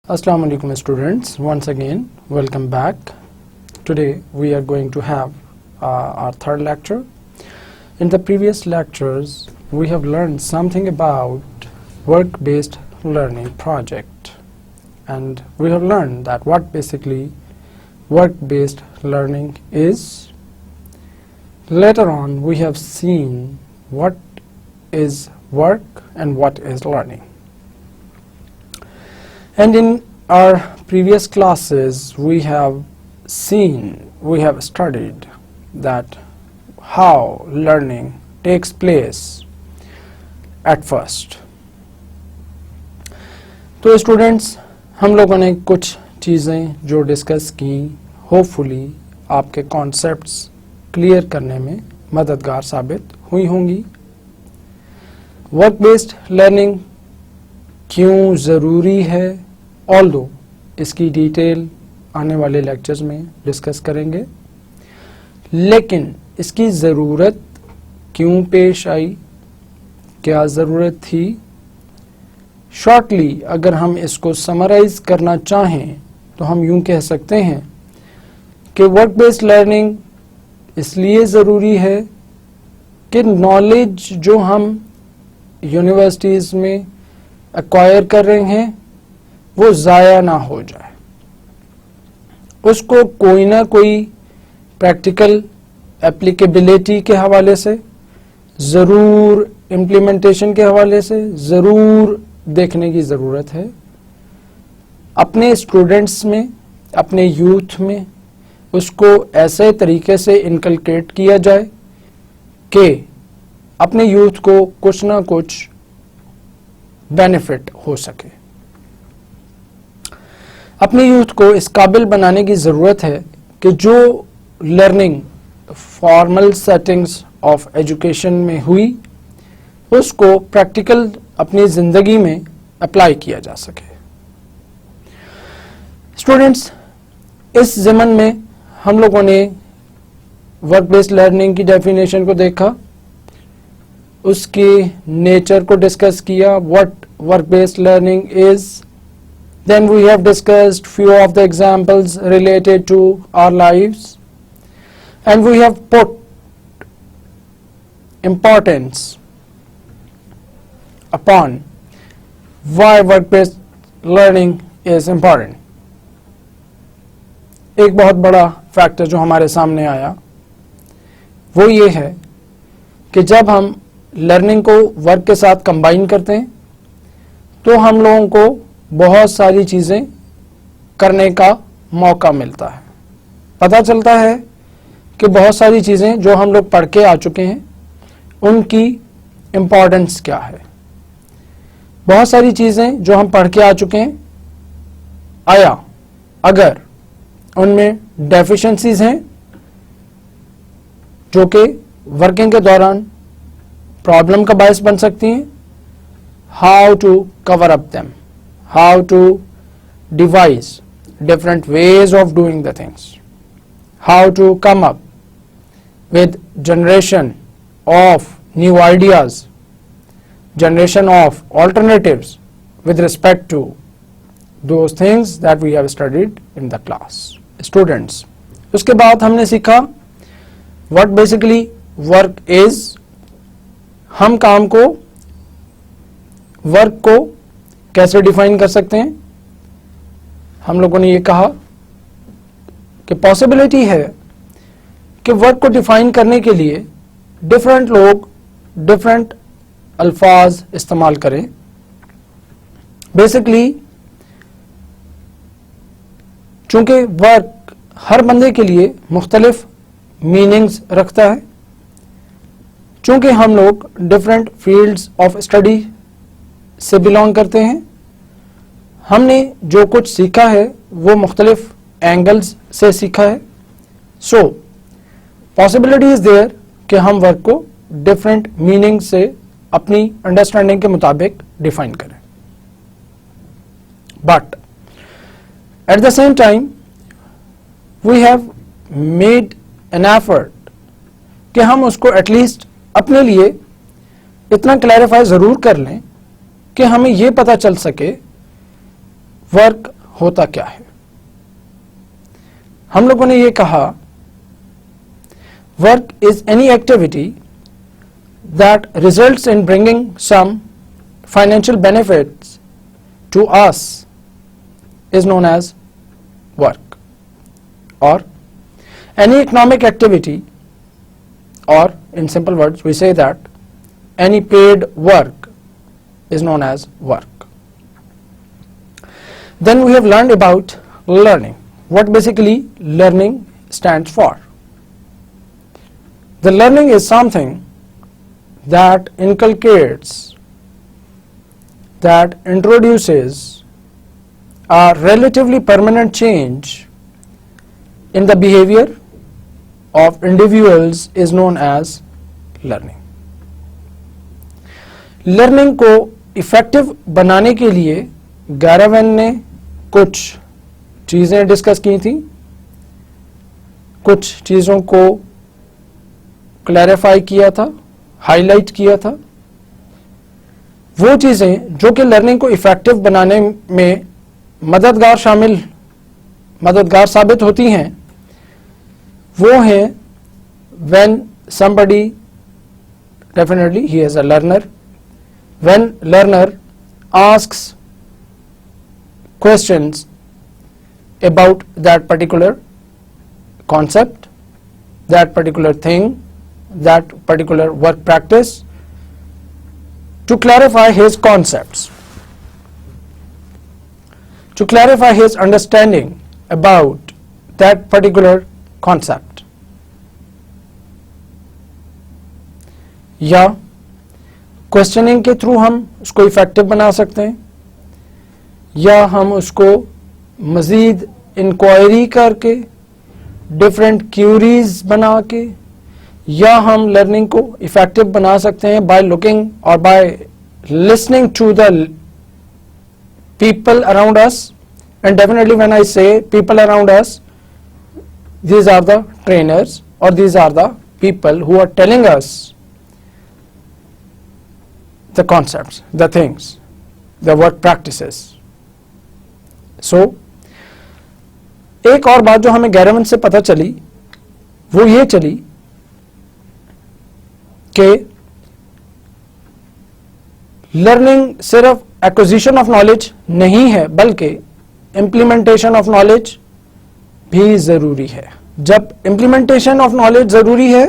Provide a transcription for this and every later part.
Assalamu alaikum students, once again welcome back. Today we are going to have our third lecture. In the previous lectures we have learned something about work-based learning project, and we have learned that what basically work-based learning is. Later on we have seen what is work and what is learning. And in our previous classes we have studied that how learning takes place at first. तो students, हम लोगों ने कुछ चीज़ें जो discuss की, hopefully आपके concepts clear करने में मददगार साबित हुई होंगी. वर्क बेस्ड लर्निंग क्यों ज़रूरी है, ऑल्दो इसकी डिटेल आने वाले लेक्चर्स में डिस्कस करेंगे, लेकिन इसकी ज़रूरत क्यों पेश आई, क्या ज़रूरत थी, शॉर्टली अगर हम इसको समराइज करना चाहें तो हम यूं कह सकते हैं कि वर्क बेस्ड लर्निंग इसलिए ज़रूरी है कि नॉलेज जो हम यूनिवर्सिटीज़ में एक्वायर कर रहे हैं वो ज़ाया ना हो जाए, उसको कोई ना कोई प्रैक्टिकल एप्लीकेबिलिटी के हवाले से, ज़रूर इम्प्लीमेंटेशन के हवाले से ज़रूर देखने की ज़रूरत है. अपने स्टूडेंट्स में, अपने यूथ में उसको ऐसे तरीके से इनकलकेट किया जाए कि अपने यूथ को कुछ ना कुछ बेनिफिट हो सके. अपने यूथ को इस काबिल बनाने की ज़रूरत है कि जो learning formal settings of education में हुई उसको प्रैक्टिकल अपनी ज़िंदगी में अप्लाई किया जा सके. स्टूडेंट्स, इस ज़मन में हम लोगों ने वर्क बेस्ड लर्निंग की डेफिनेशन को देखा, उसके नेचर को डिस्कस किया, what work based learning is. Then we have discussed few of the examples related to our lives, and we have put importance upon why work-based learning is important. एक बहुत बड़ा factor जो हमारे सामने आया वो ये है कि जब हम लर्निंग को वर्क के साथ कंबाइन करते हैं तो हम लोगों को बहुत सारी चीज़ें करने का मौका मिलता है. पता चलता है कि बहुत सारी चीज़ें जो हम लोग पढ़ के आ चुके हैं उनकी इम्पोर्टेंस क्या है. बहुत सारी चीज़ें जो हम पढ़ के आ चुके हैं, आया अगर उनमें डेफिशिएंसीज हैं जो कि वर्किंग के दौरान प्रॉब्लम का बायस बन सकती हैं, how to cover up them, how to devise different ways of doing the things, how to come up with generation of new ideas, generation of alternatives with respect to those things that we have studied in the class. Students, उसके बाद हमने सीखा what basically work is. हम काम को, work को कैसे define कर सकते हैं. हम लोगों ने ये कहा कि पॉसिबिलिटी है कि वर्क को डिफाइन करने के लिए डिफरेंट लोग डिफरेंट अल्फाज इस्तेमाल करें. बेसिकली चूंकि वर्क हर बंदे के लिए मुख्तलिफ मीनिंग्स रखता है, चूंकि हम लोग डिफरेंट फील्ड्स ऑफ स्टडी से बिलोंग करते हैं, हमने जो कुछ सीखा है वो मुख्तलिफ एंगल्स से सीखा है. सो पॉसिबिलिटी इज देयर कि हम वर्क को डिफरेंट मीनिंग से अपनी अंडरस्टैंडिंग के मुताबिक डिफाइन करें. But at the same time we have made an effort कि हम उसको एटलीस्ट अपने लिए इतना क्लैरिफाई ज़रूर कर लें कि हमें ये पता चल सके वर्क होता क्या है? हम लोगों ने ये कहा work is any activity that results in bringing some financial benefits to us is known as work, और any economic activity, or in simple words we say that any paid work is known as work. Then we have learned about learning. What basically learning stands for? The learning is something that inculcates, that introduces a relatively permanent change in the behavior of individuals is known as learning. Learning को effective बनाने के लिए गैरावन ने कुछ चीज़ें discuss की थी, कुछ चीज़ों को क्लैरिफाई किया था, हाईलाइट किया था। वो चीज़ें जो कि लर्निंग को इफेक्टिव बनाने में मददगार साबित होती हैं, वो है when somebody, definitely he is a learner, when learner asks questions about that particular concept, that particular thing, that particular work practice, to clarify his concepts, to clarify his understanding about that particular concept. या questioning के through हम उसको effective बना सकते हैं, या हम उसको मज़ीद इंक्वायरी करके डिफरेंट क्यूरीज बना के, या हम लर्निंग को इफेक्टिव बना सकते हैं बाय लुकिंग और by listening to the people around us. And definitely when I say people around us, these are the trainers, or these are the people who are telling us the concepts, the things, the work practices. So एक और बात जो हमें गैरावन से पता चली वो ये चली कि लर्निंग सिर्फ एक्विजिशन ऑफ नॉलेज नहीं है, बल्कि इम्प्लीमेंटेशन ऑफ नॉलेज भी जरूरी है। जब इम्प्लीमेंटेशन ऑफ नॉलेज जरूरी है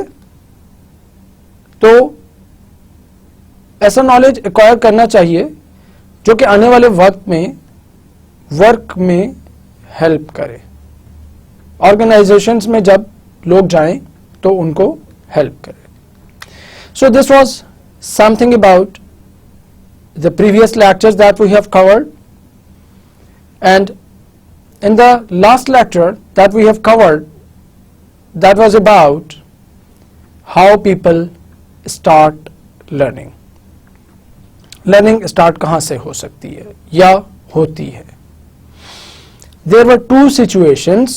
तो ऐसा नॉलेज एक्वायर करना चाहिए जो कि आने वाले वक्त में वर्क में हेल्प करे। ऑर्गेनाइजेशंस में जब लोग जाएं तो उनको हेल्प करे। So this was something about the previous lectures that we have covered, and in the last lecture that we have covered, that was about how people start learning. Learning start कहाँ से हो सकती है या होती है? There were two situations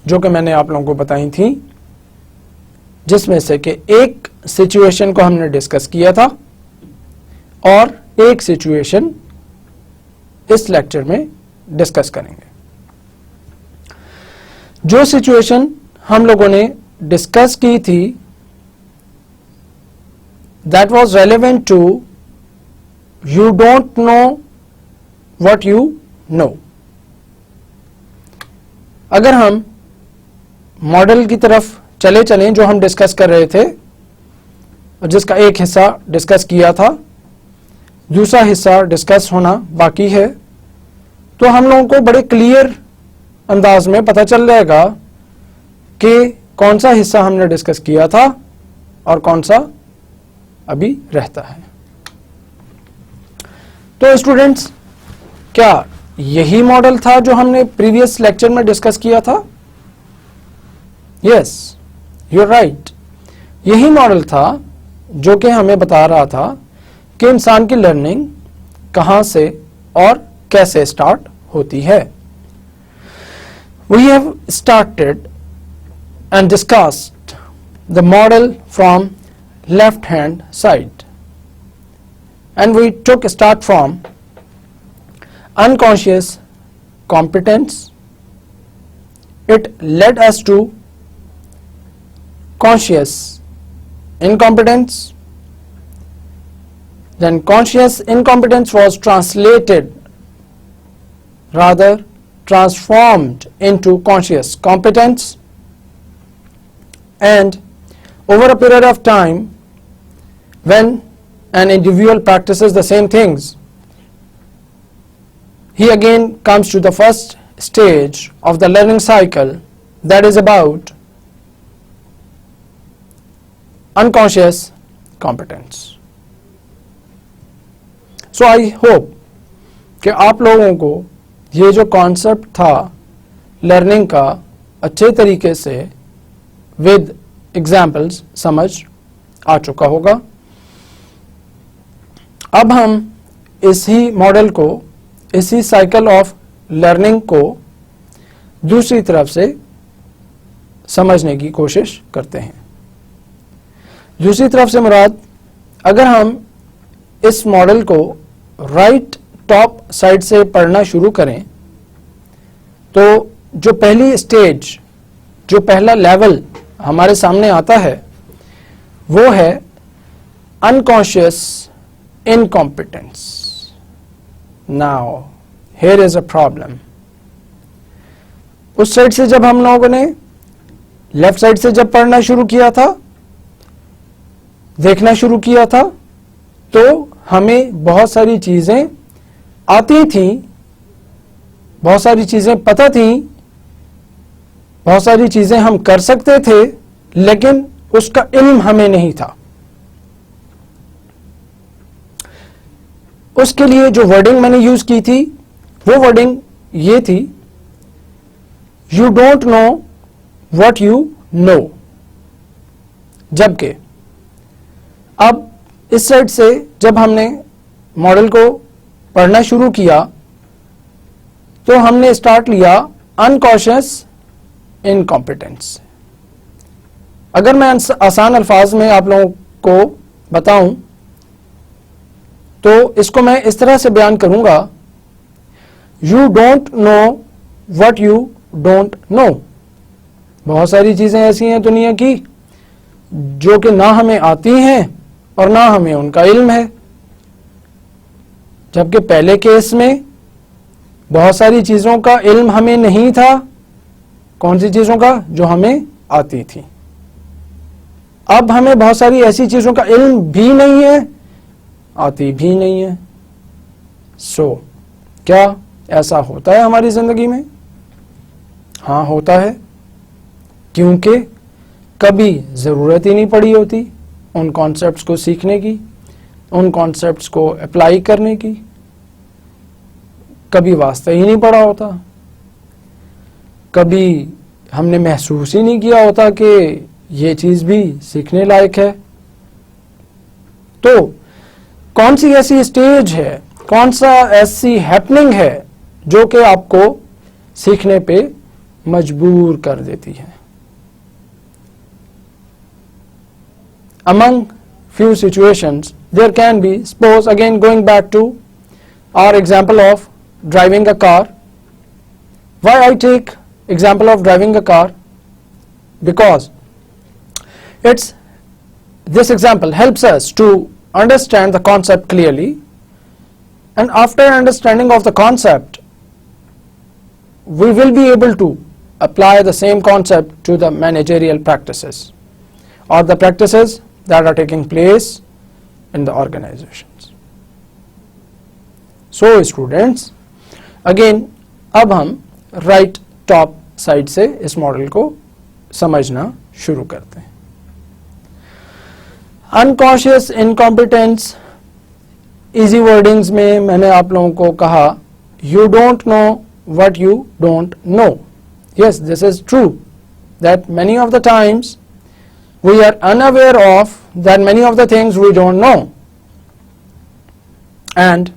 जो कि मैंने आप लोगों को बताई थी, जिसमें से कि एक सिचुएशन को हमने डिस्कस किया था और एक सिचुएशन इस लेक्चर में डिस्कस करेंगे। जो सिचुएशन हम लोगों ने डिस्कस की थी, that was relevant to you don't know what you know. अगर हम मॉडल की तरफ चलें जो हम डिस्कस कर रहे थे, जिसका एक हिस्सा डिस्कस किया था, दूसरा हिस्सा डिस्कस होना बाकी है, तो हम लोगों को बड़े क्लियर अंदाज में पता चल जाएगा कि कौन सा हिस्सा हमने डिस्कस किया था और कौन सा अभी रहता है। तो स्टूडेंट्स, क्या यही मॉडल था जो हमने प्रीवियस लेक्चर में डिस्कस किया था? Yes, you are right. यही मॉडल था जो कि हमें बता रहा था कि इंसान की लर्निंग कहां से और कैसे स्टार्ट होती है। We have started and discussed the model from left hand side, and we took start from unconscious competence, it led us to conscious incompetence, then conscious incompetence was transformed into conscious competence, and over a period of time, when an individual practices the same things, he again comes to the first stage of the learning cycle, that is about unconscious competence. So I hope कि आप लोगों को ये जो concept था learning का अच्छे तरीके से विद एग्जाम्पल्स समझ आ चुका होगा. अब हम इसी मॉडल को, इसी साइकिल ऑफ लर्निंग को दूसरी तरफ से समझने की कोशिश करते हैं. दूसरी तरफ से मुराद, अगर हम इस मॉडल को राइट टॉप साइड से पढ़ना शुरू करें तो जो पहली स्टेज, जो पहला लेवल हमारे सामने आता है वो है unconscious incompetence. Now here is a problem. उस साइड से जब हम लोगों ने लेफ्ट साइड से जब पढ़ना शुरू किया था, देखना शुरू किया था, तो हमें बहुत सारी चीजें आती थी, बहुत सारी चीजें पता थी, बहुत सारी चीजें हम कर सकते थे, लेकिन उसका इल्म हमें नहीं था. उसके लिए जो वर्डिंग मैंने यूज की थी वो वर्डिंग ये थी, you don't know what you no. जबकि अब इस साइड से जब हमने मॉडल को पढ़ना शुरू किया तो हमने स्टार्ट लिया अनकॉन्शियस इनकॉम्पिटेंस. अगर मैं आसान अल्फाज में आप लोगों को बताऊं तो इसको मैं इस तरह से बयान करूंगा, you don't know what you don't no. बहुत सारी चीजें ऐसी हैं दुनिया की जो कि ना हमें आती हैं और ना हमें उनका इल्म है. जबकि पहले केस में बहुत सारी चीजों का इल्म हमें नहीं था. कौन सी चीजों का? जो हमें आती थी. अब हमें बहुत सारी ऐसी चीजों का इल्म भी नहीं है, आती भी नहीं है. सो क्या ऐसा होता है हमारी जिंदगी में? हाँ, होता है, क्योंकि कभी जरूरत ही नहीं पड़ी होती उन कॉन्सेप्ट्स को सीखने की, उन कॉन्सेप्ट्स को अप्लाई करने की. कभी वास्ता ही नहीं पड़ा होता, कभी हमने महसूस ही नहीं किया होता कि ये चीज भी सीखने लायक है. तो कौन सी ऐसी स्टेज है, कौन सा ऐसी हैपनिंग है जो कि आपको सीखने पे मजबूर कर देती है? Among few situations there can be, suppose again going back to our example of driving a car. Why I take example of driving a car? Because this example helps us to understand the concept clearly, and after understanding of the concept we will be able to apply the same concept to the managerial practices or the practices that are taking place in the organizations. So students, again अब हम right top side से इस model को समझना शुरू करते हैं. Unconscious incompetence, easy wordings में मैंने आप लोगों को कहा, you don't know what you don't know. Yes, this is true that many of the times we are unaware of that many of the things we don't know, and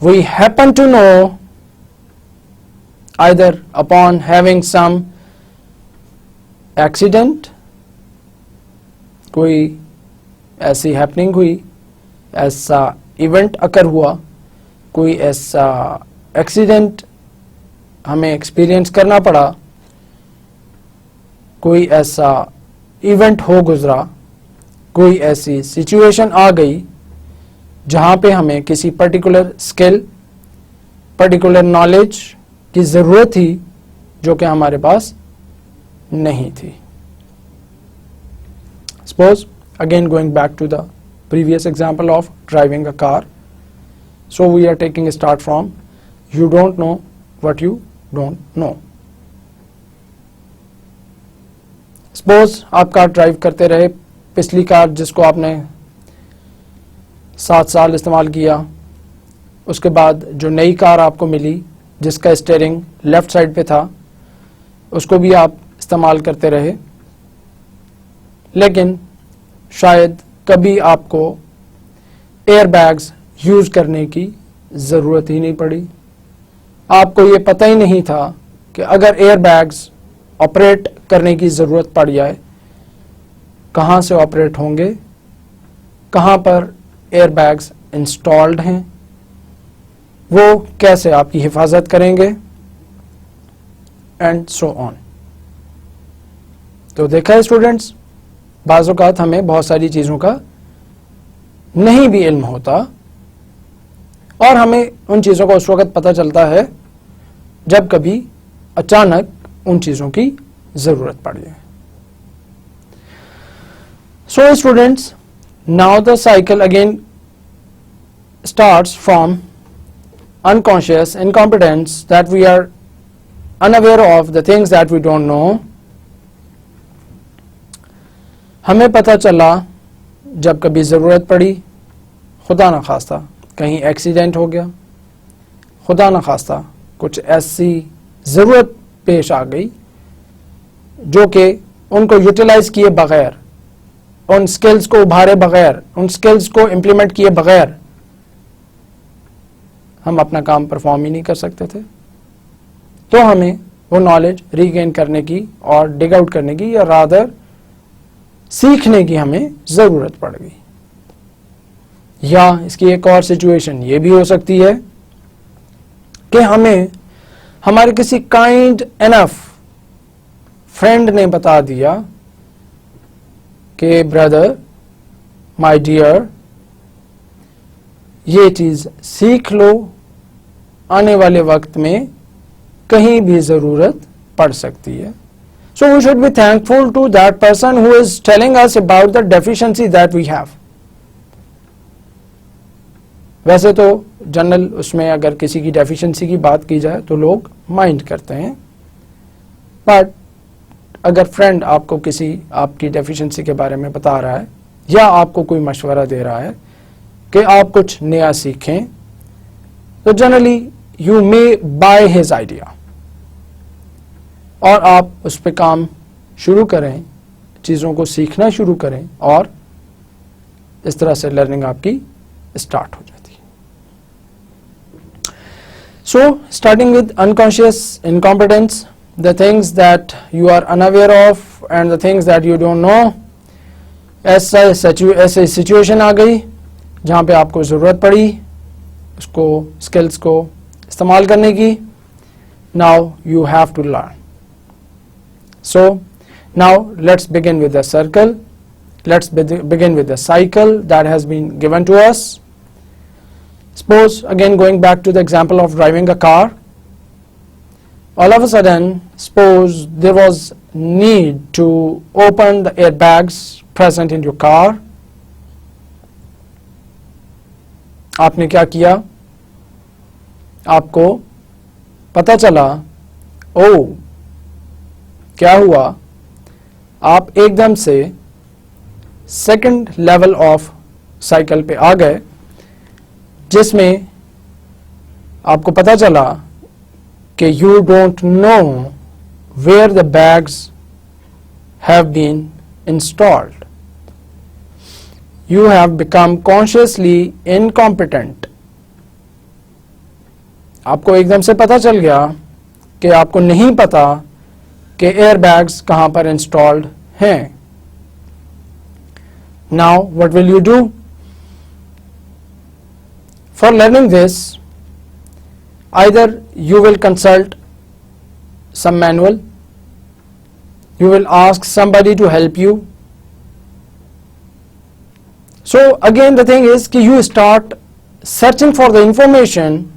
we happen to know either upon having some accident, कोई ऐसी happening हुई, ऐसा event occur हुआ कोई ऐसा accident हमें experience करना पड़ा, कोई ऐसा इवेंट हो गुजरा, कोई ऐसी सिचुएशन आ गई जहां पे हमें किसी पर्टिकुलर स्किल, पर्टिकुलर नॉलेज की ज़रूरत थी जो कि हमारे पास नहीं थी. Suppose again going back to the previous example of driving a car. So we are taking a start from you don't know what you don't know. Suppose आप car drive करते रहे, पिछली कार जिसको आपने 7 साल इस्तेमाल किया, उसके बाद जो नई कार आपको मिली जिसका स्टीयरिंग लेफ्ट साइड पे था, उसको भी आप इस्तेमाल करते रहे, लेकिन शायद कभी आपको एयरबैग्स यूज़ करने की ज़रूरत ही नहीं पड़ी. आपको ये पता ही नहीं था कि अगर एयरबैग्स ऑपरेट करने की ज़रूरत पड़ जाए, कहाँ से ऑपरेट होंगे, कहाँ पर एयरबैग्स इंस्टॉल्ड हैं, वो कैसे आपकी हिफाजत करेंगे, एंड सो ऑन. तो देखा है स्टूडेंट्स, बाज़ औक़ात हमें बहुत सारी चीज़ों का नहीं भी इल्म होता और हमें उन चीज़ों का उस वक़्त पता चलता है जब कभी अचानक उन चीज़ों की ज़रूरत पड़ जाए. So students, now the cycle again starts from unconscious incompetence, that we are unaware of the things that we don't know. हमें पता चला जब कभी ज़रूरत पड़ी, खुदा न खास्ता कहीं एक्सीडेंट हो गया, खुदा न खास्ता कुछ ऐसी ज़रूरत पेश आ गई जो कि उनको यूटिलाइज़ किए बग़ैर, उन स्किल्स को उभारे बग़ैर, उन स्किल्स को इम्प्लीमेंट किए बग़ैर हम अपना काम परफॉर्म ही नहीं कर सकते थे. तो हमें वो नॉलेज रीगेन करने की और डिग आउट करने की या रादर सीखने की हमें ज़रूरत पड़ गई. या इसकी एक और सिचुएशन ये भी हो सकती है कि हमें हमारे किसी काइंड एनफ फ्रेंड ने बता दिया कि ब्रदर, माय डियर, ये चीज़ सीख लो, आने वाले वक्त में कहीं भी ज़रूरत पड़ सकती है. So we should be thankful to that person who is telling us about the deficiency that we have. वैसे तो जनरल उसमें अगर किसी की डेफिशिएंसी की बात की जाए तो लोग माइंड करते हैं, बट अगर फ्रेंड आपको किसी आपकी डेफिशिएंसी के बारे में बता रहा है या आपको कोई मशवरा दे रहा है कि आप कुछ नया सीखें, तो generally you may by his idea और आप उस पर काम शुरू करें, चीज़ों को सीखना शुरू करें और इस तरह से लर्निंग आपकी स्टार्ट हो जाती है. So starting with unconscious incompetence, the things that you are unaware of and the things that you don't know. ऐसे सिचुएशन आ गई जहाँ पे आपको ज़रूरत पड़ी उसको स्किल्स को इस्तेमाल करने की. Now you have to learn. So now let's begin with the circle. Let's begin with the cycle that has been given to us. Suppose again going back to the example of driving a car. All of a sudden, suppose there was need to open the airbags present in your car. आपने क्या किया? आपको पता चला, ओ क्या हुआ, आप एकदम से सेकंड लेवल ऑफ साइकिल पे आ गए जिसमें आपको पता चला कि you don't know where the bags have been installed. You have become consciously incompetent. आपको एकदम से पता चल गया कि आपको नहीं पता कि एयरबैग्स कहाँ पर इंस्टॉल्ड हैं. Now what will you do? For learning this either you will consult some manual, you will ask somebody to help you. So again the thing is कि you start searching for the information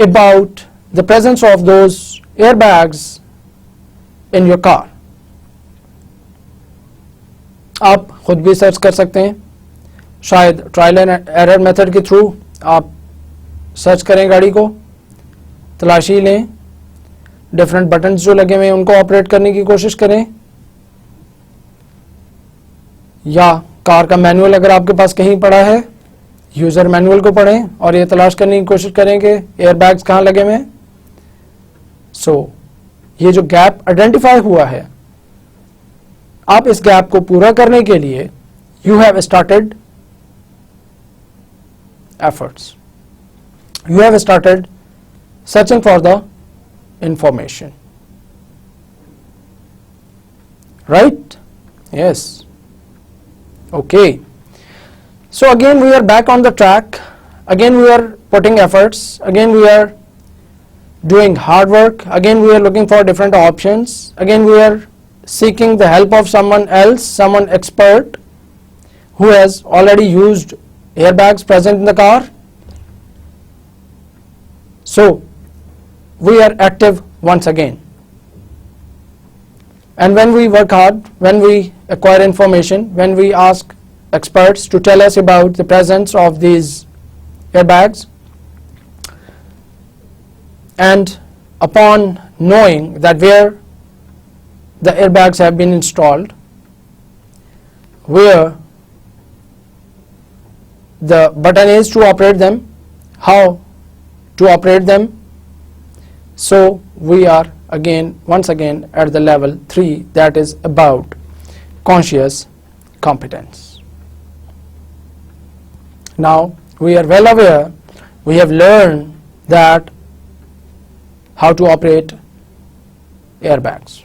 about the presence of those airbags in your car. आप खुद भी search कर सकते हैं, शायद trial and error method के through आप सर्च करें, गाड़ी को तलाशी लें, डिफरेंट बटन्स जो लगे हुए हैं उनको ऑपरेट करने की कोशिश करें, या कार का मैनुअल अगर आपके पास कहीं पड़ा है, यूज़र मैनुअल को पढ़ें और ये तलाश करने की कोशिश करें कि एयरबैग्स कहाँ लगे हुए हैं. सो ये जो गैप आइडेंटिफाई हुआ है, आप इस गैप को पूरा करने के लिए you have started efforts, you have started searching for the information, right? Yes. Okay, so again we are back on the track, again we are putting efforts, again we are doing hard work, again we are looking for different options, again we are seeking the help of someone else, someone expert who has already used airbags present in the car. So we are active once again, and when we work hard, when we acquire information, when we ask experts to tell us about the presence of these airbags, and upon knowing that where the airbags have been installed, where the button is to operate them, how to operate them, so we are once again at the level 3, that is about conscious competence. Now we are well aware, we have learned that how to operate airbags,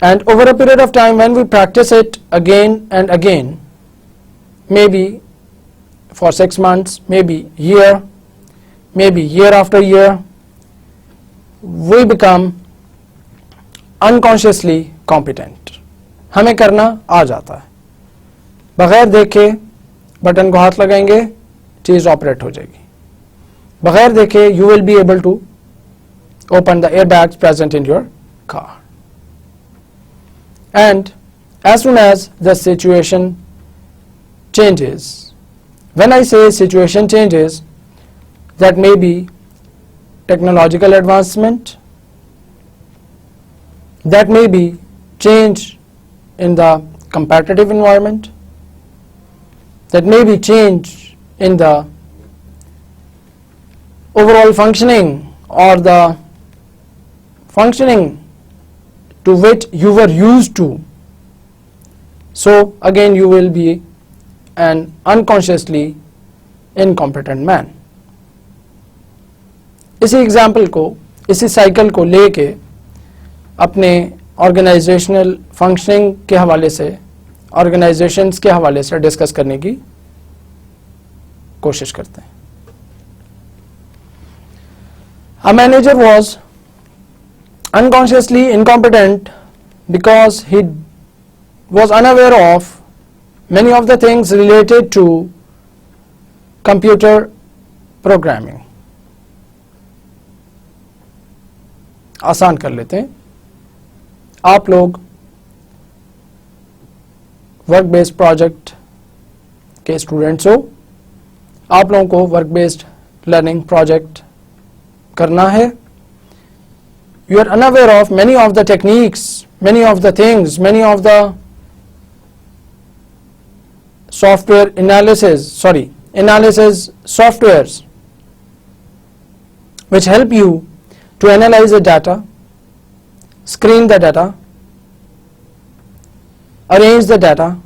and over a period of time when we practice it again and again, maybe for 6 months, maybe year after year, we become unconsciously competent. हमें करना आ जाता है, बगैर देखे button को हाथ लगाएंगे, चीज़ operate हो जाएगी, बगैर देखे you will be able to open the airbags present in your car. And as soon as the situation changes, when I say situation changes, that may be technological advancement, that may be change in the competitive environment, that may be change in the overall functioning or the functioning to which you were used to. So again you will be an unconsciously incompetent man. इसी example को, इसी cycle को लेके अपने organisational functioning के हवाले से, organisations के हवाले से डिस्कस करने की कोशिश करते हैं. A manager was unconsciously incompetent because he was unaware of many of the things related to computer programming. आसान कर लेते हैं, आप लोग वर्क बेस्ड प्रोजेक्ट के स्टूडेंट्स हो, आप लोगों को वर्क बेस्ड लर्निंग प्रोजेक्ट करना है. You are unaware of many of the techniques, many of the things, many of the analysis softwares which help you to analyze the data, screen the data, arrange the data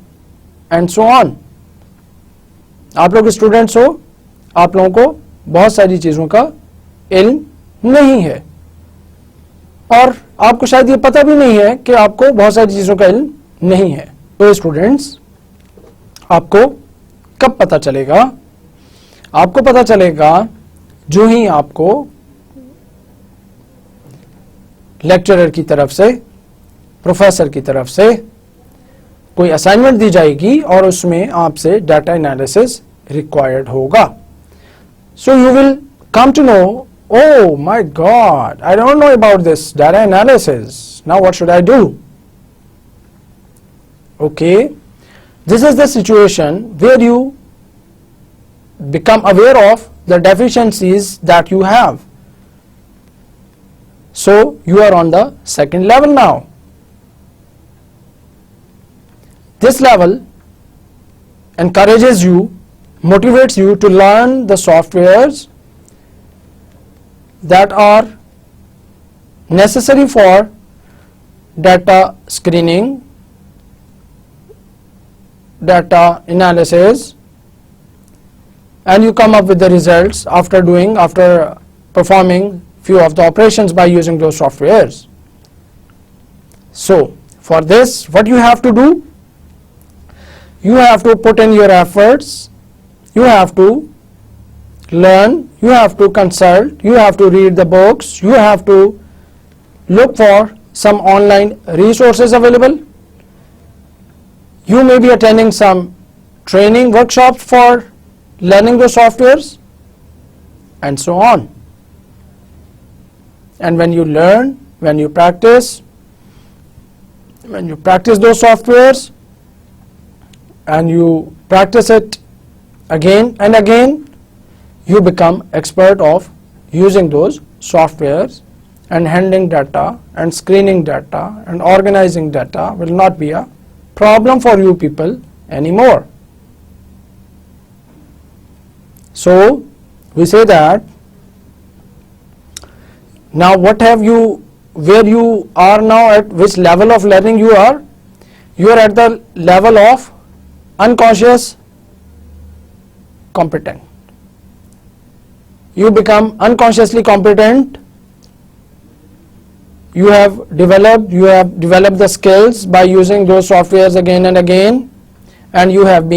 and so on. आप लोग students हो, आप लोगों को बहुत सारी चीज़ों का इल्म नहीं है, और आपको शायद ये पता भी नहीं है कि आपको बहुत सारी चीज़ों का इल्म नहीं है. तो स्टूडेंट्स, आपको कब पता चलेगा? आपको पता चलेगा जो ही आपको लेक्चरर की तरफ से, प्रोफेसर की तरफ से कोई असाइनमेंट दी जाएगी और उसमें आपसे डाटा एनालिसिस रिक्वायर्ड होगा. So you will come to know, oh my god, I don't know about this data analysis, now what should I do? Okay, this is the situation where you become aware of the deficiencies that you have. So you are on the second level now. This level encourages you, motivates you to learn the softwares that are necessary for data screening, data analysis, and you come up with the results after performing few of the operations by using those softwares. So for this, what you have to do? You have to put in your efforts, you have to learn, you have to consult, you have to read the books, you have to look for some online resources available. You may be attending some training workshops for learning those softwares and so on. And when you learn, when you practice those softwares and you practice it again and again, you become expert of using those softwares, and handling data and screening data and organizing data will not be a problem for you people anymore. So we say that now what have you, where you are now, at which level of learning you are? You are at the level of unconscious competent. You become unconsciously competent. You have developed the skills by using those softwares again and again, and you have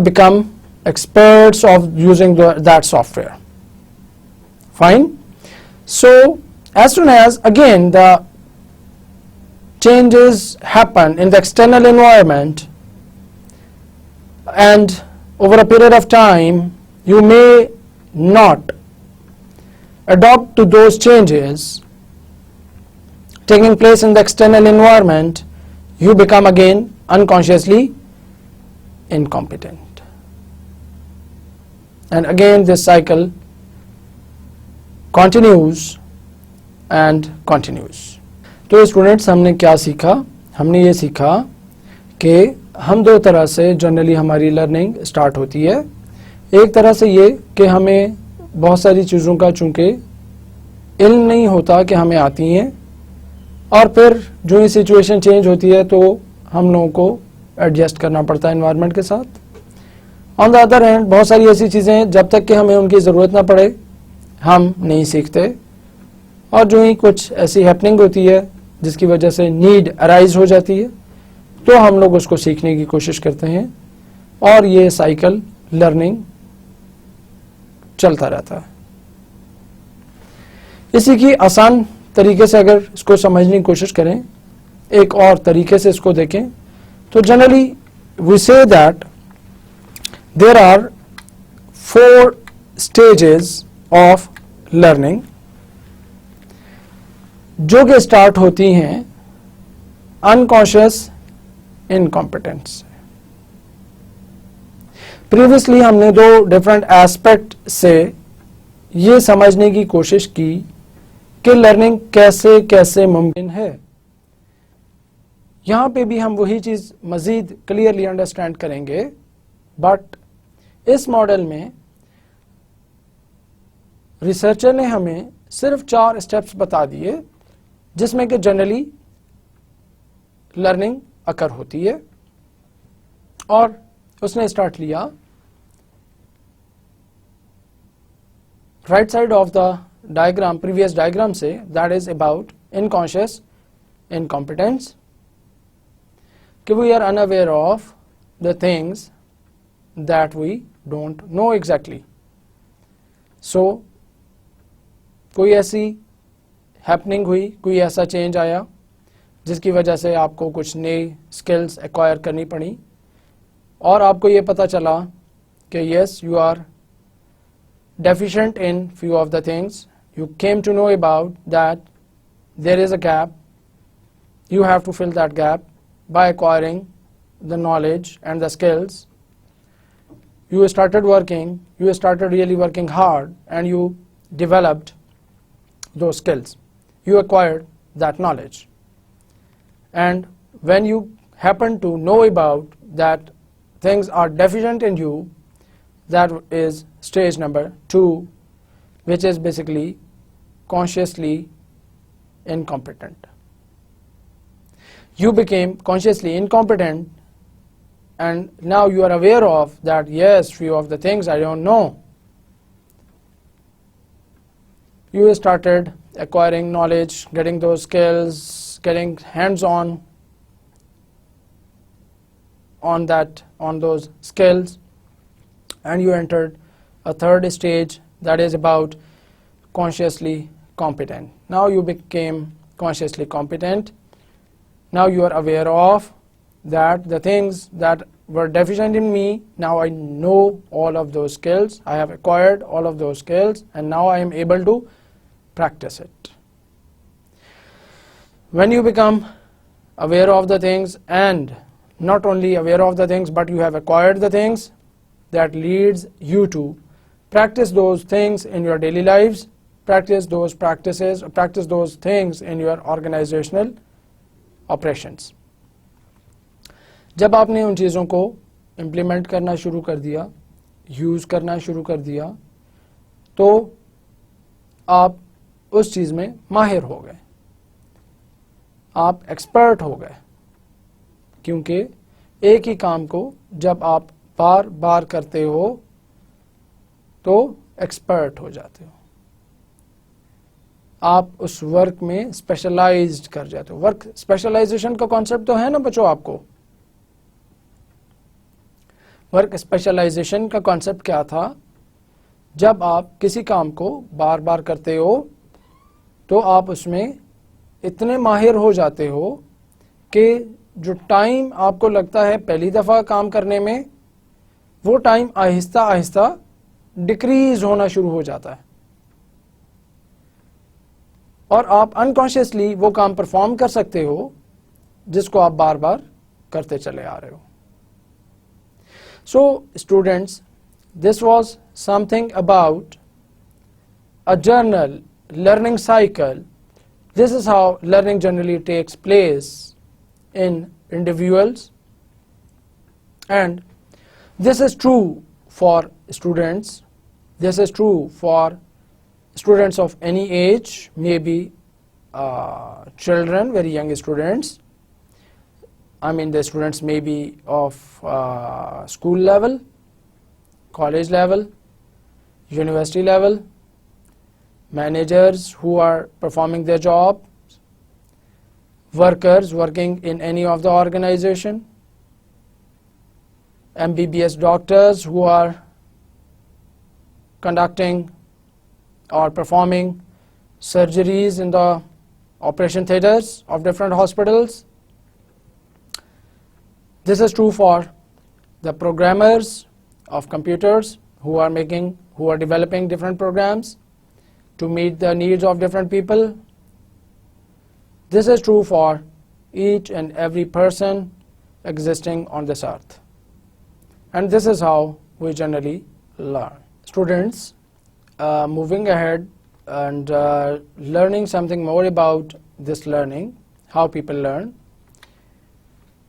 become experts of using that software. Fine. So as soon as again the changes happen in the external environment, and over a period of time you may not adopt to those changes taking place in the external environment, you become again unconsciously incompetent. And again this cycle continues and continues. तो students, हमने क्या सीखा? हमने ये सीखा कि हम दो तरह से जनरली हमारी लर्निंग स्टार्ट होती है. एक तरह से ये कि हमें बहुत सारी चीज़ों का चूँकि इल्म नहीं होता कि हमें आती हैं, और फिर जो ही सिचुएशन चेंज होती है तो हम लोगों को एडजस्ट करना पड़ता है एनवायरनमेंट के साथ. ऑन द अदर हैंड बहुत सारी ऐसी चीज़ें जब तक कि हमें उनकी ज़रूरत ना पड़े हम नहीं सीखते, और जो ही कुछ ऐसी हैपनिंग होती है जिसकी वजह से नीड अराइज हो जाती है तो हम लोग उसको सीखने की कोशिश करते हैं, और ये साइकिल लर्निंग चलता रहता है. इसी की आसान तरीके से अगर इसको समझने की कोशिश करें, एक और तरीके से इसको देखें, तो generally we say that there are 4 stages of learning जो कि स्टार्ट होती हैं अनकॉन्शियस इनकॉम्पिटेंस. प्रीवियसली हमने 2 डिफरेंट एस्पेक्ट से ये समझने की कोशिश की कि लर्निंग कैसे कैसे मुमकिन है. यहाँ पे भी हम वही चीज़ मज़ीद क्लियरली अंडरस्टैंड करेंगे, बट इस मॉडल में रिसर्चर ने हमें सिर्फ 4 स्टेप्स बता दिए जिसमें कि जनरली लर्निंग अकर होती है, और उसने स्टार्ट लिया right side of the diagram, previous diagram से, that is about unconscious incompetence, कि we are unaware of the things that we don't know exactly. So कोई ऐसी हैपनिंग हुई, कोई ऐसा चेंज आया जिसकी वजह से आपको कुछ नई स्किल्स एक्वायर करनी पड़ी और आपको ये पता चला कि yes you are deficient in few of the things. You came to know about that there is a gap. You have to fill that gap by acquiring the knowledge and the skills. You started working, you started really working hard, and you developed those skills. You acquired that knowledge. And when you happen to know about that things are deficient in you, that is stage number 2, which is basically consciously incompetent. You became consciously incompetent, and now you are aware of that yes, few of the things I don't know. You started acquiring knowledge, getting those skills, getting hands-on on those skills, and you entered a third stage that is about consciously competent. Now you became consciously competent. Now you are aware of that the things that were deficient in me, now I know all of those skills, I have acquired all of those skills, and now I am able to practice it. When you become aware of the things, and not only aware of the things but you have acquired the things, that leads you to practice those things in your daily lives, practice those practices, practice those things in your organizational operations. जब आपने उन चीज़ों को implement करना शुरू कर दिया, use करना शुरू कर दिया, तो आप उस चीज़ में माहिर हो गए, आप एक्सपर्ट हो गए, क्योंकि एक ही काम को जब आप बार बार करते हो तो एक्सपर्ट हो जाते हो, आप उस वर्क में स्पेशलाइज्ड कर जाते हो. वर्क स्पेशलाइजेशन का कॉन्सेप्ट तो है ना बच्चों आपको. वर्क स्पेशलाइजेशन का कॉन्सेप्ट क्या था? जब आप किसी काम को बार बार करते हो तो आप उसमें इतने माहिर हो जाते हो कि जो टाइम आपको लगता है पहली दफ़ा काम करने में, वो टाइम आहिस्ता आहिस्ता डिक्रीज होना शुरू हो जाता है और आप अनकॉन्शियसली वो काम परफॉर्म कर सकते हो जिसको आप बार बार करते चले आ रहे हो. So students, this was something about a journal learning cycle. This is how learning generally takes place in individuals, and this is true for students. This is true for students of any age, maybe children, very young students. I mean the students may be of school level, college level, university level, managers who are performing their job, workers working in any of the organization, MBBS doctors who are conducting or performing surgeries in the operation theaters of different hospitals. This is true for the programmers of computers who are developing different programs to meet the needs of different people. This is true for each and every person existing on this earth. And this is how we generally learn. Students, moving ahead and learning something more about this learning, how people learn.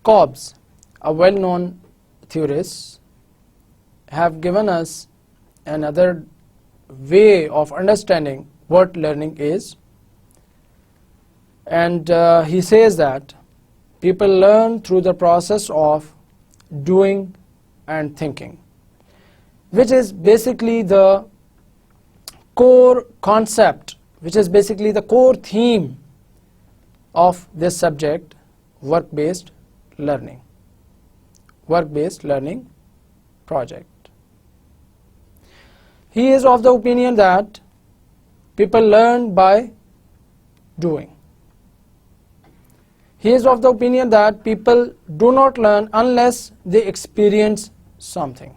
Cobbs, a well-known theorist, have given us another way of understanding what learning is, and he says that people learn through the process of doing and thinking, which is basically the core concept, which is basically the core theme of this subject, work-based learning project. He is of the opinion that people learn by doing. He is of the opinion that people do not learn unless they experience something.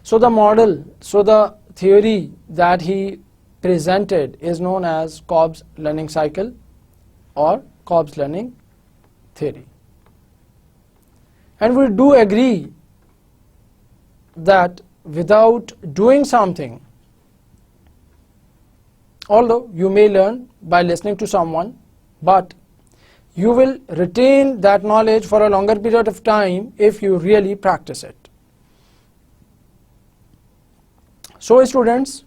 So the theory that he presented is known as Cobb's learning cycle or Cobb's learning theory. And we do agree that without doing something, although you may learn by listening to someone, but you will retain that knowledge for a longer period of time if you really practice it. So students,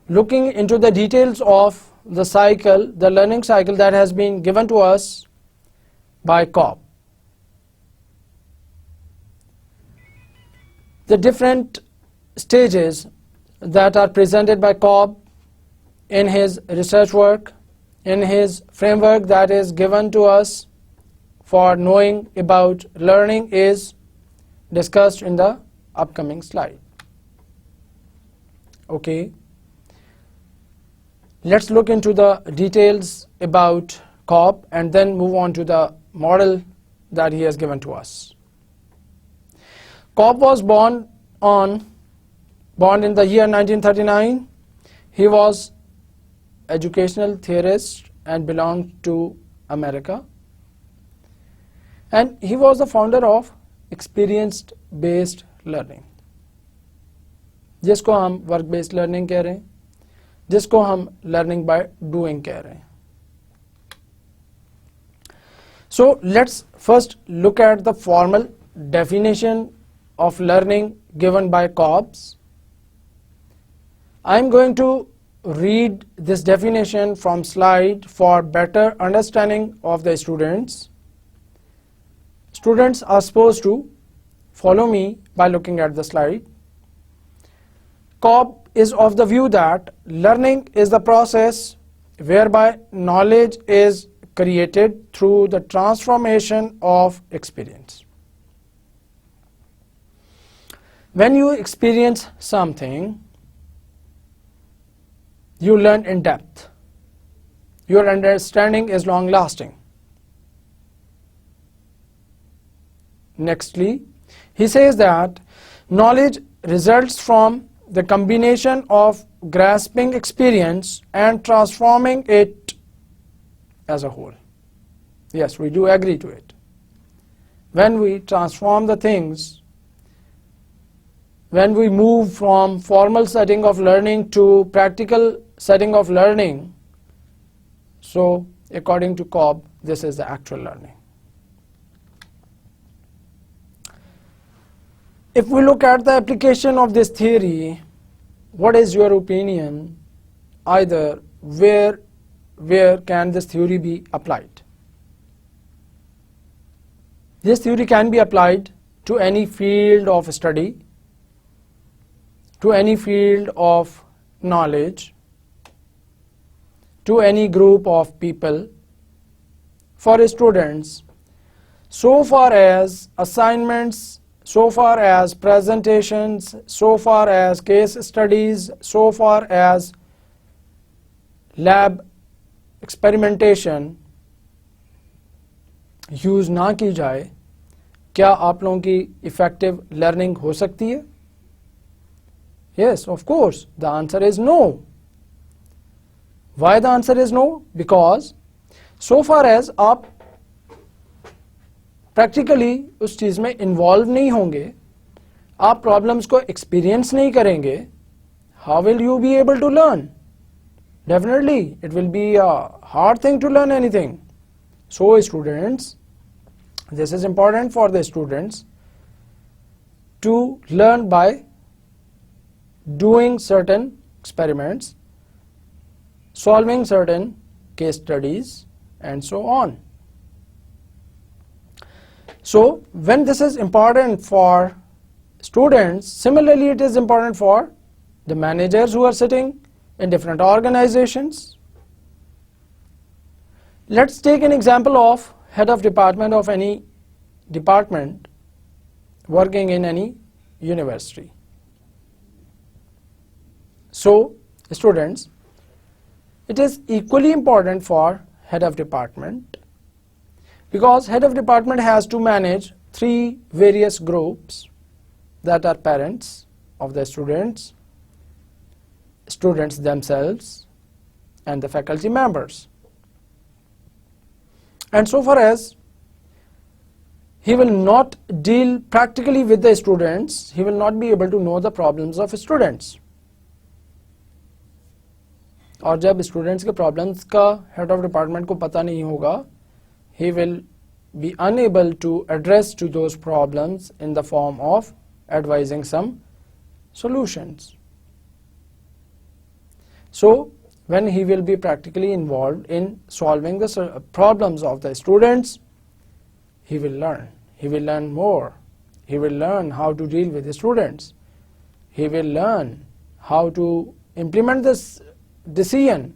looking into the details of the cycle, the learning cycle that has been given to us by Cobb. The different stages that are presented by Cobb in his research work, in his framework that is given to us for knowing about learning is discussed in the upcoming slide. Okay. Let's look into the details about Cobb and then move on to the model that he has given to us. Cobb was born in the year 1939. He was educational theorist and belonged to America. And he was the founder of experience-based learning, जिसको हम work-based learning कह रहे हैं, जिसको हम learning by doing कह रहे हैं. So let's first look at the formal definition of learning given by Cobb's. I'm going to read this definition from slide for better understanding of the students. Students are supposed to follow me by looking at the slide. Cobb is of the view that learning is the process whereby knowledge is created through the transformation of experience. When you experience something, you learn in depth. Your understanding is long lasting. Nextly, he says that knowledge results from the combination of grasping experience and transforming it as a whole. Yes, we do agree to it. When we transform the things, when we move from formal setting of learning to practical setting of learning, so according to Cobb, this is the actual learning. If we look at the application of this theory, what is your opinion? Either where can this theory be applied? This theory can be applied to any field of study, to any field of knowledge, to any group of people. For students, so far as assignments, so far as presentations, so far as case studies, so far as lab experimentation use ना की जाए, क्या आप लोगों की effective learning हो सकती है? Yes, of course, the answer is no. Why the answer is no? Because so far as आप प्रैक्टिकली उस चीज़ में इन्वॉल्व नहीं होंगे, आप प्रॉब्लम्स को एक्सपीरियंस नहीं करेंगे, how will you be able to learn? Definitely, it will be a hard thing to learn anything. So students, this is important for the students to learn by doing certain experiments, solving certain case studies, and so on. So when this is important for students, similarly it is important for the managers who are sitting in different organizations. Let's take an example of head of department of any department working in any university. So, students, it is equally important for head of department, because head of department has to manage three various groups, that are parents of the students, students themselves, and the faculty members. And so far as he will not deal practically with the students, he will not be able to know the problems of students. और जब students के problems का head of department को पता नहीं होगा, he will be unable to address to those problems in the form of advising some solutions. So when he will be practically involved in solving the problems of the students, he will learn more, he will learn how to deal with the students, he will learn how to implement this decision,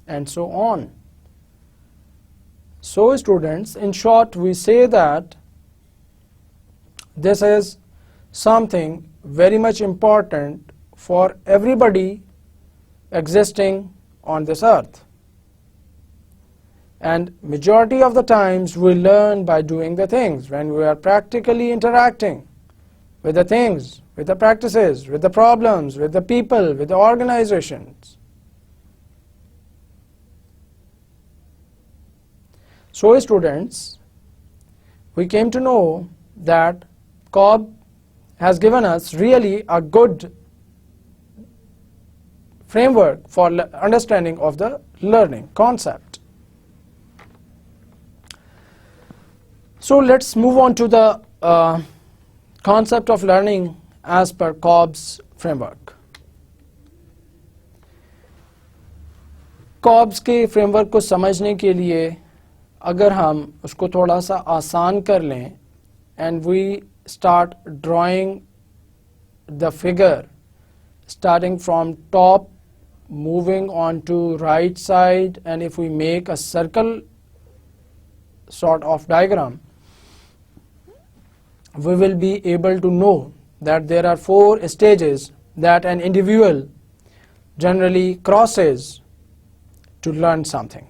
and so on. So students, in short, we say that this is something very much important for everybody existing on this earth, and majority of the times we learn by doing the things, when we are practically interacting with the things, with the practices, with the problems, with the people, with the organizations. So students, we came to know that COB has given us really a good framework for understanding of the learning concept. So let's move on to the concept of learning as per COB's framework. COBs के framework को समझने के लिए अगर हम उसको थोड़ा सा आसान कर लें, and we start drawing the figure starting from top moving on to right side, and if we make a circle sort of diagram, we will be able to know that there are 4 stages that an individual generally crosses to learn something.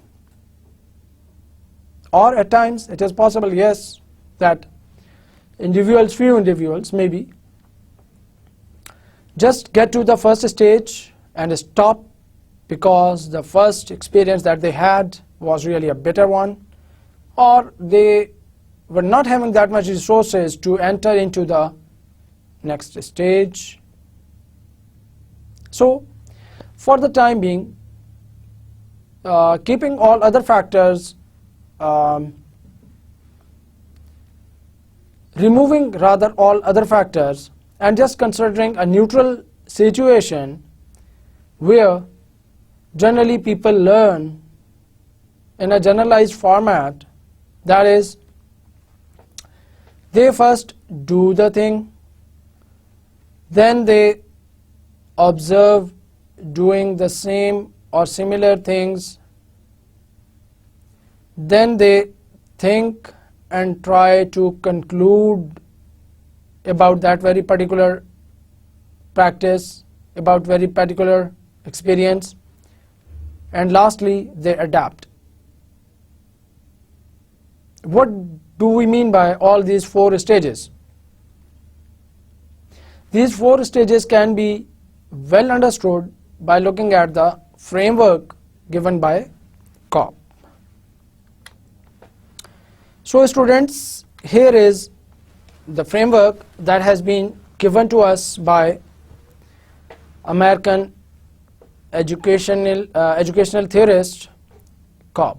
Or at times it is possible, yes, that few individuals maybe just get to the first stage and stop because the first experience that they had was really a better one, or they were not having that much resources to enter into the next stage. So for the time being, keeping all other factors, removing rather all other factors and just considering a neutral situation where generally people learn in a generalized format, that is, they first do the thing, then they observe doing the same or similar things, then they think and try to conclude about that very particular practice, about very particular experience, and lastly they adapt. What do we mean by all these 4 stages? These 4 stages can be well understood by looking at the framework given by COB. So students, here is the framework that has been given to us by American educational theorist COB.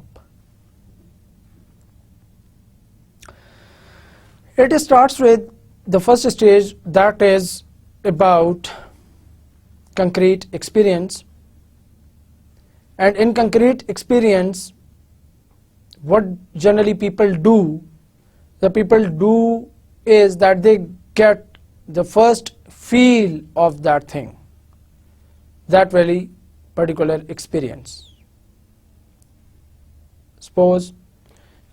It starts with the first stage, that is about concrete experience, and in concrete experience, what generally people do, is that they get the first feel of that thing, that very particular experience. Suppose,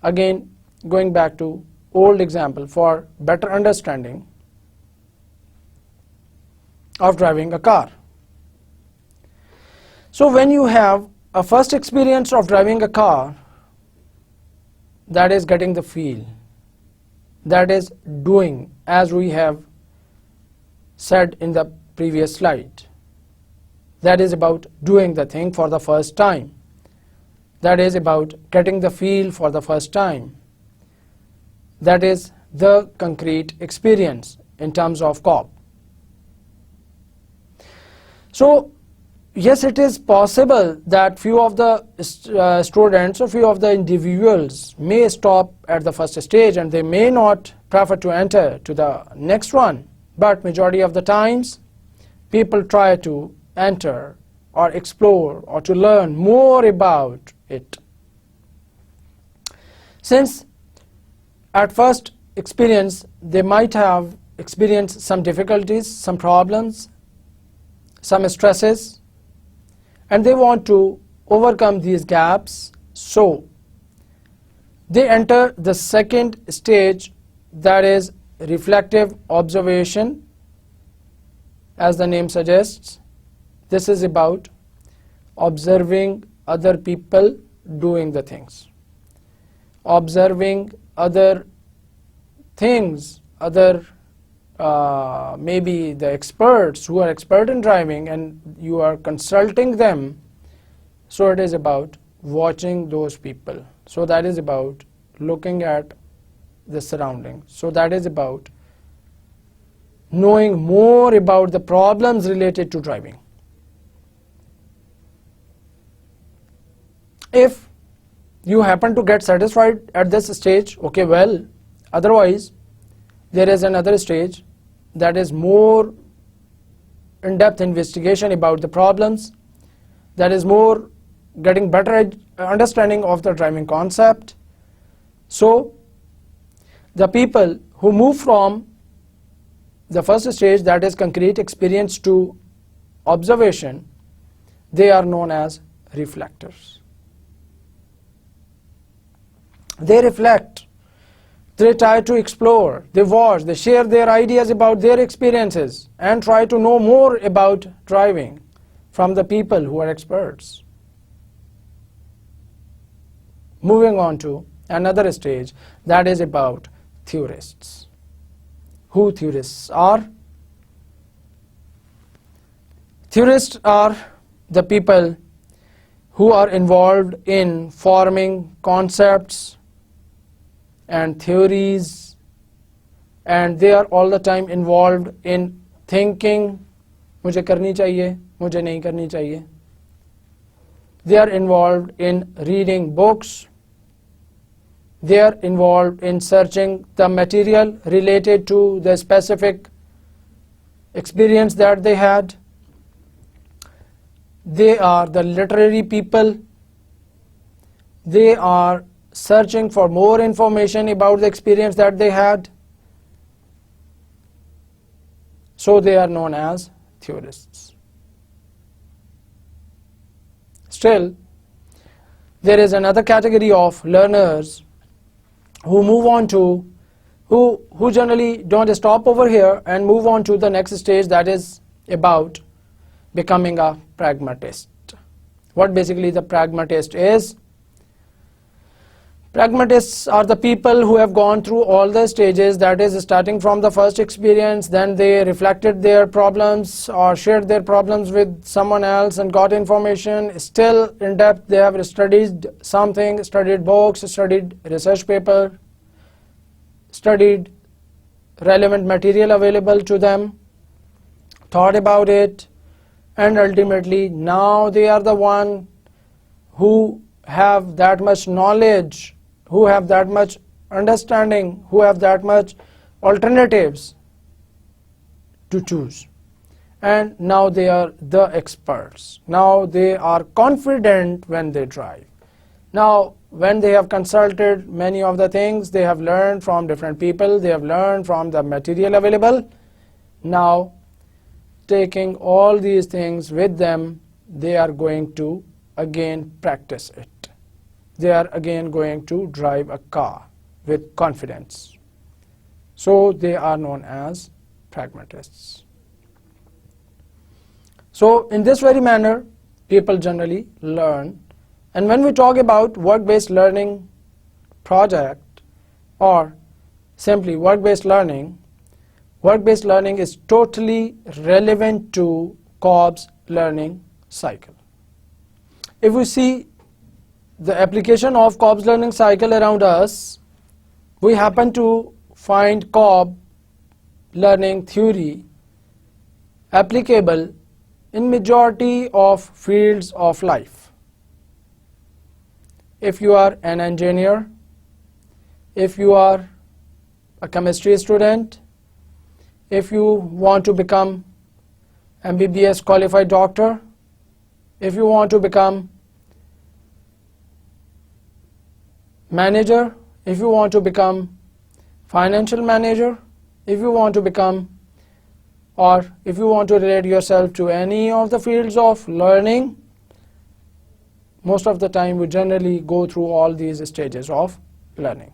again going back to old example for better understanding, of driving a car. So when you have a first experience of driving a car, that is getting the feel, that is doing, as we have said in the previous slide. That is about doing the thing for the first time. That is about getting the feel for the first time. That is the concrete experience in terms of COP. So yes, it is possible that few of the students or few of the individuals may stop at the first stage and they may not prefer to enter to the next one, but majority of the times people try to enter or explore or to learn more about it. Since at first experience they might have experienced some difficulties, some problems, some stresses, and they want to overcome these gaps, so they enter the second stage, that is reflective observation. As the name suggests, this is about observing other people doing the things, observing other things, other maybe the experts who are expert in driving, and you are consulting them. So it is about watching those people. So that is about looking at the surroundings. So that is about knowing more about the problems related to driving. If you happen to get satisfied at this stage, okay, well, otherwise there is another stage, that is more in-depth investigation about the problems, that is more getting better understanding of the driving concept. So the people who move from the first stage, that is concrete experience, to observation, they are known as reflectors. They reflect, they try to explore, they watch, they share their ideas about their experiences and try to know more about driving from the people who are experts. Moving on to another stage, that is about theorists. Who theorists are? Theorists are the people who are involved in forming concepts and theories, and they are all the time involved in thinking, मुझे करनी चाहिए, मुझे नहीं करनी चाहिए. They are involved in reading books. They are involved in searching the material related to the specific experience that they had. They are the literary people. They are searching for more information about the experience that they had. So they are known as theorists. Still, there is another category of learners who move on to, who generally don't stop over here and move on to the next stage, that is about becoming a pragmatist. What basically the pragmatist is? Pragmatists are the people who have gone through all the stages, that is starting from the first experience, then they reflected their problems or shared their problems with someone else and got information. Still in depth they have studied something, studied books, studied research paper, studied relevant material available to them, thought about it, and ultimately now they are the one who have that much knowledge, who have that much understanding, who have that much alternatives to choose. And now they are the experts. Now they are confident when they drive. Now when they have consulted many of the things, they have learned from different people, they have learned from the material available. Now taking all these things with them, they are going to again practice it. They are again going to drive a car with confidence. So they are known as pragmatists. So in this very manner, people generally learn. And when we talk about work-based learning project or simply work-based learning is totally relevant to Cobb's learning cycle. If we see the application of Cobb's learning cycle around us, we happen to find Cobb learning theory applicable in majority of fields of life. If you are an engineer, if you are a chemistry student, if you want to become MBBS qualified doctor, if you want to become manager, if you want to become financial manager, if you want to become or if you want to relate yourself to any of the fields of learning, most of the time we generally go through all these stages of learning.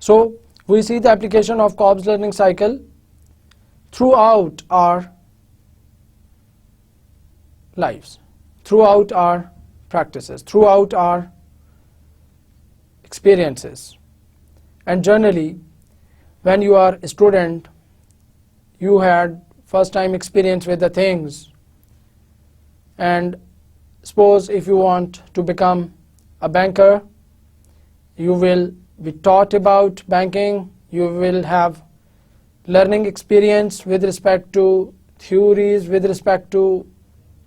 So we see the application of Cobb's learning cycle throughout our lives, throughout our practices, throughout our experiences. And generally, when you are a student, you had first time experience with the things, and suppose if you want to become a banker, you will be taught about banking, you will have learning experience with respect to theories, with respect to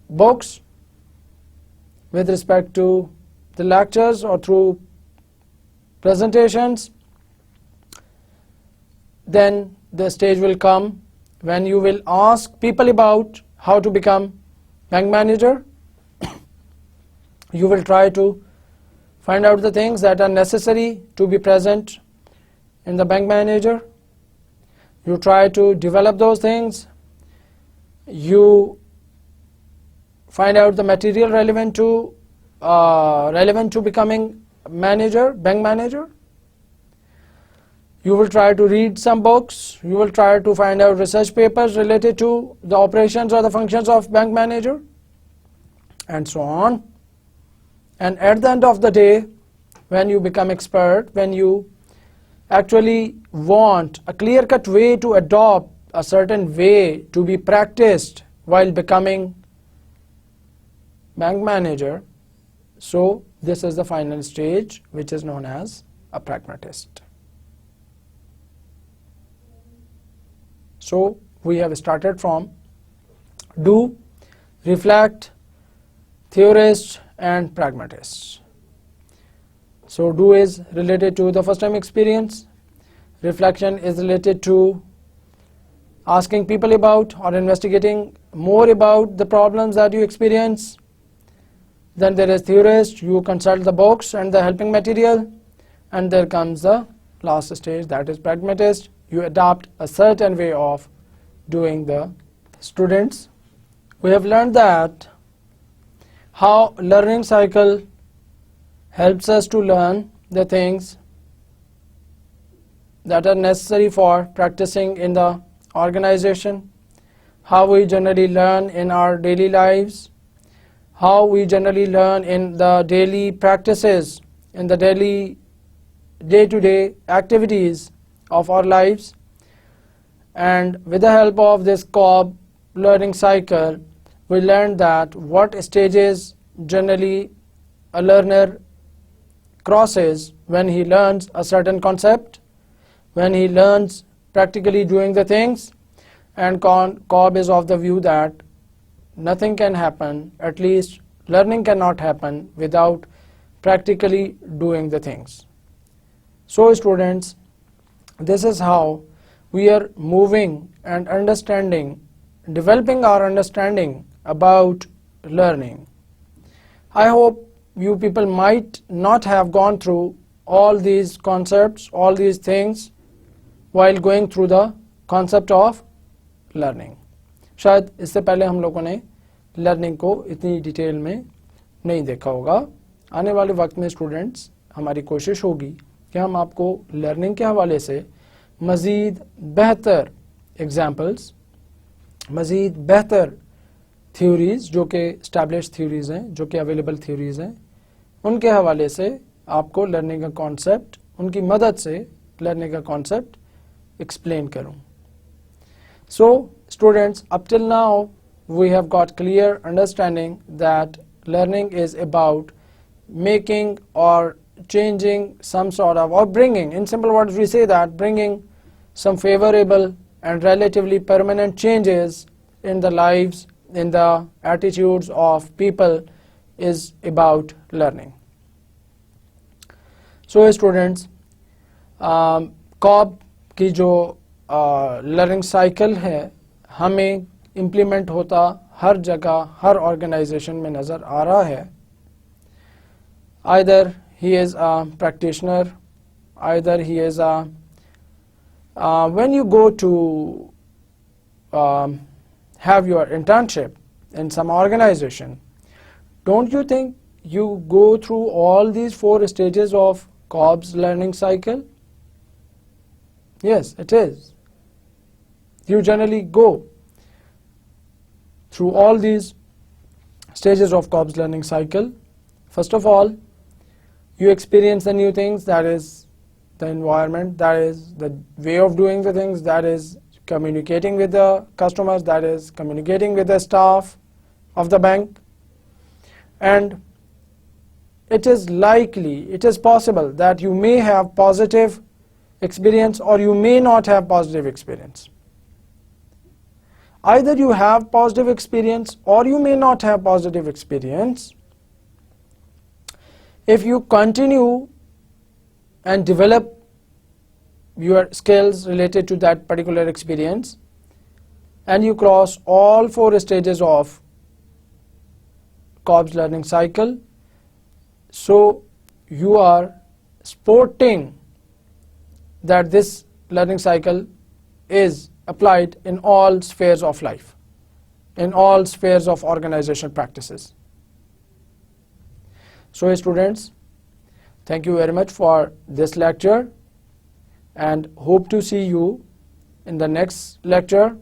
books, with respect to the lectures or through presentations. Then the stage will come when you will ask people about how to become bank manager. You will try to find out the things that are necessary to be present in the bank manager. You try to develop those things. You find out the material relevant to becoming manager, bank manager. You will try to read some books. You will try to find out research papers related to the operations or the functions of bank manager, and so on. And at the end of the day, when you become expert, when you actually want a clear-cut way to adopt a certain way to be practiced while becoming bank manager, so this is the final stage, which is known as a pragmatist. So we have started from do, reflect, theorist and pragmatists. So do is related to the first time experience, reflection is related to asking people about or investigating more about the problems that you experience. Then there is theorist, you consult the books and the helping material, and there comes the last stage, that is pragmatist. You adopt a certain way of doing the students. We have learned that how learning cycle helps us to learn the things that are necessary for practicing in the organization, how we generally learn in our daily lives, how we generally learn in the daily practices, in the daily day-to-day activities of our lives. And with the help of this Cobb learning cycle, we learned that what stages generally a learner crosses when he learns a certain concept, when he learns practically doing the things. And Cobb is of the view that nothing can happen, at least learning cannot happen without practically doing the things. So students, this is how we are moving and understanding, developing our understanding about learning. I hope you people might not have gone through all these concepts, all these things while going through the concept of learning. शायद इससे पहले हम लोगों ने learning को इतनी detail में नहीं देखा होगा. आने वाले वक्त में स्टूडेंट्स हमारी कोशिश होगी कि हम आपको लर्निंग के हवाले से मज़ीद बेहतर एग्जाम्पल्स मज़ीद बेहतर थ्योरीज़ जो कि एस्टैब्लिश्ड थ्योरीज़ हैं, जो कि अवेलेबल थ्योरीज़ हैं, उनके हवाले से आपको लर्निंग का कॉन्सेप्ट, उनकी मदद से लर्निंग का कॉन्सेप्ट एक्सप्लेन करूं. So students, up till now we have got clear understanding that learning is about making or changing some sort of, or bringing, in simple words we say that bringing some favorable and relatively permanent changes in the lives, in the attitudes of people is about learning. So students, Kolb की जो learning cycle है हमें implement होता हर जगह, हर organisation में नज़र आ रहा है. either he is a practitioner, either he is a when you go to have your internship in some organization, don't you think you go through all these 4 stages of Cobb's learning cycle? Yes, it is. You generally go through all these stages of Cobb's learning cycle. First of all, you experience the new things, that is the environment, that is the way of doing the things, that is communicating with the customers, that is communicating with the staff of the bank. And it is likely, it is possible that you may have positive experience or you may not have positive experience. Either you have positive experience or you may not have positive experience. If you continue and develop your skills related to that particular experience and you cross all 4 stages of Cobb's learning cycle, so you are sporting that this learning cycle is applied in all spheres of life, in all spheres of organizational practices. So students, thank you very much for this lecture and hope to see you in the next lecture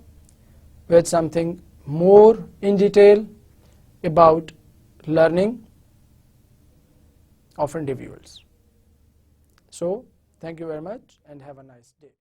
with something more in detail about learning of individuals. So thank you very much and have a nice day.